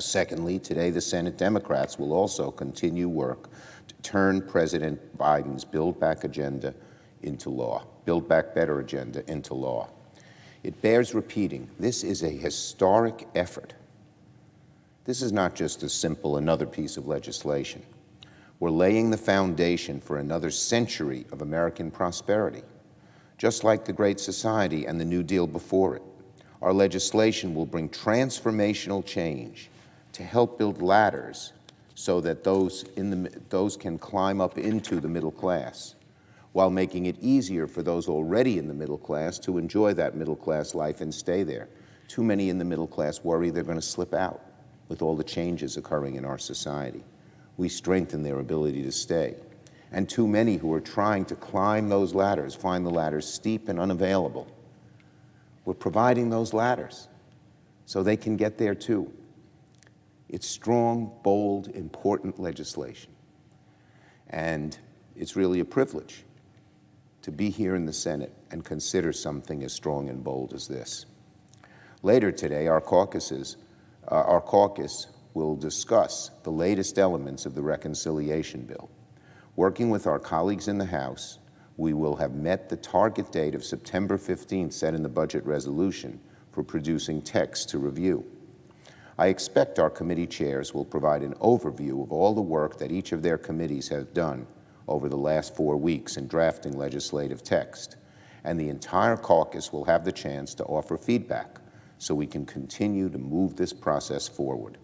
Secondly, today the Senate Democrats will also continue work to turn President Biden's Build Back agenda into law, Build Back Better agenda into law. It bears repeating, this is a historic effort. This is not just a simple another piece of legislation. We're laying the foundation for another century of American prosperity. Just like the Great Society and the New Deal before it, our legislation will bring transformational change to help build ladders so that those can climb up into the middle class, while making it easier for those already in the middle class to enjoy that middle class life and stay there. Too many in the middle class worry they're going to slip out with all the changes occurring in our society. We strengthen their ability to stay. And too many who are trying to climb those ladders find the ladders steep and unavailable. We're providing those ladders so they can get there too. It's strong, bold, important legislation. And it's really a privilege to be here in the Senate and consider something as strong and bold as this. Later today, our caucus will discuss the latest elements of the reconciliation bill. Working with our colleagues in the House, we will have met the target date of September 15th set in the budget resolution for producing text to review. I expect our committee chairs will provide an overview of all the work that each of their committees has done over the last 4 weeks in drafting legislative text, and the entire caucus will have the chance to offer feedback so we can continue to move this process forward.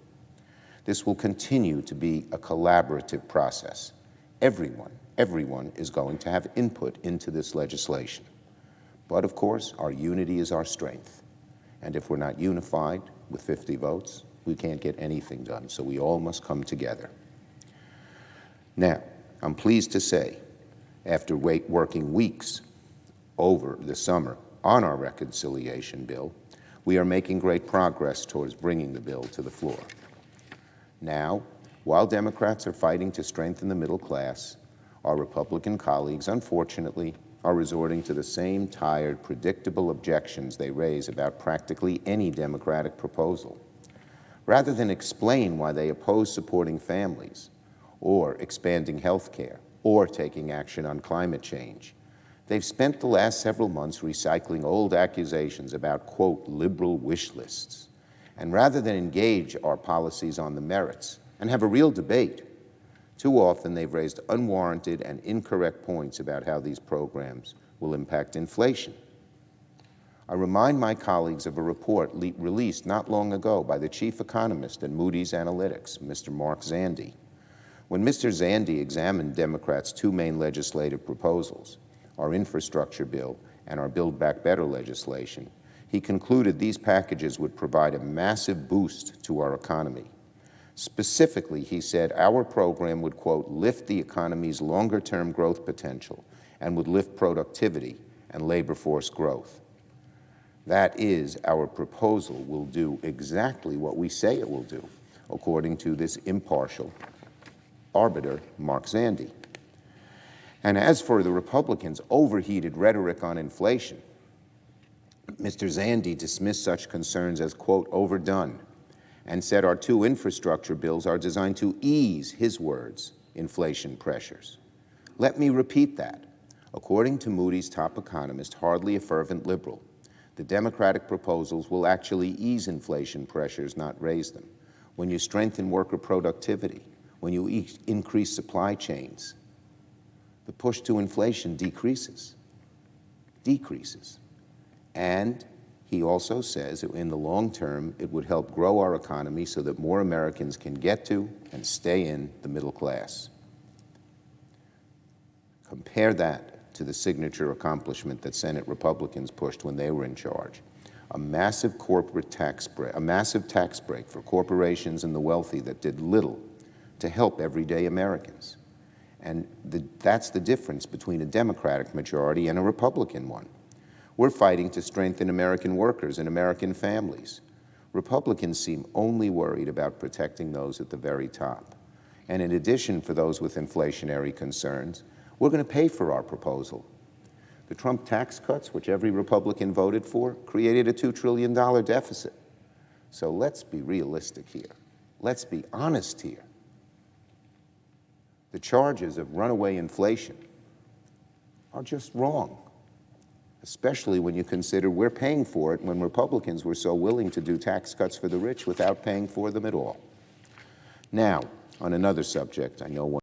This will continue to be a collaborative process. Everyone is going to have input into this legislation. But of course, our unity is our strength. And if we're not unified with 50 votes, we can't get anything done. So we all must come together. Now, I'm pleased to say, after working weeks over the summer on our reconciliation bill, we are making great progress towards bringing the bill to the floor. Now, while Democrats are fighting to strengthen the middle class, our Republican colleagues, unfortunately, are resorting to the same tired, predictable objections they raise about practically any Democratic proposal. Rather than explain why they oppose supporting families, or expanding health care, or taking action on climate change, they've spent the last several months recycling old accusations about, quote, liberal wish lists. And rather than engage our policies on the merits and have a real debate, too often they've raised unwarranted and incorrect points about how these programs will impact inflation. I remind my colleagues of a report released not long ago by the chief economist at Moody's Analytics, Mr. Mark Zandi. When Mr. Zandi examined Democrats' two main legislative proposals, our infrastructure bill and our Build Back Better legislation, he concluded these packages would provide a massive boost to our economy. Specifically, he said our program would, quote, lift the economy's longer-term growth potential and would lift productivity and labor force growth. That is, our proposal will do exactly what we say it will do, according to this impartial arbiter, Mark Zandi. And as for the Republicans' overheated rhetoric on inflation, Mr. Zandi dismissed such concerns as, quote, overdone, and said our two infrastructure bills are designed to ease, his words, inflation pressures. Let me repeat that. According to Moody's top economist, hardly a fervent liberal, the Democratic proposals will actually ease inflation pressures, not raise them. When you strengthen worker productivity, when you increase supply chains, the push to inflation decreases. And he also says that in the long term, it would help grow our economy so that more Americans can get to and stay in the middle class. Compare that to the signature accomplishment that Senate Republicans pushed when they were in charge. A massive tax break for corporations and the wealthy that did little to help everyday Americans. And that's the difference between a Democratic majority and a Republican one. We're fighting to strengthen American workers and American families. Republicans seem only worried about protecting those at the very top. And in addition, for those with inflationary concerns, we're going to pay for our proposal. The Trump tax cuts, which every Republican voted for, created a $2 trillion deficit. So let's be realistic here. let's be honest here. The charges of runaway inflation are just wrong, especially when you consider we're paying for it when Republicans were so willing to do tax cuts for the rich without paying for them at all. Now, on another subject, I know one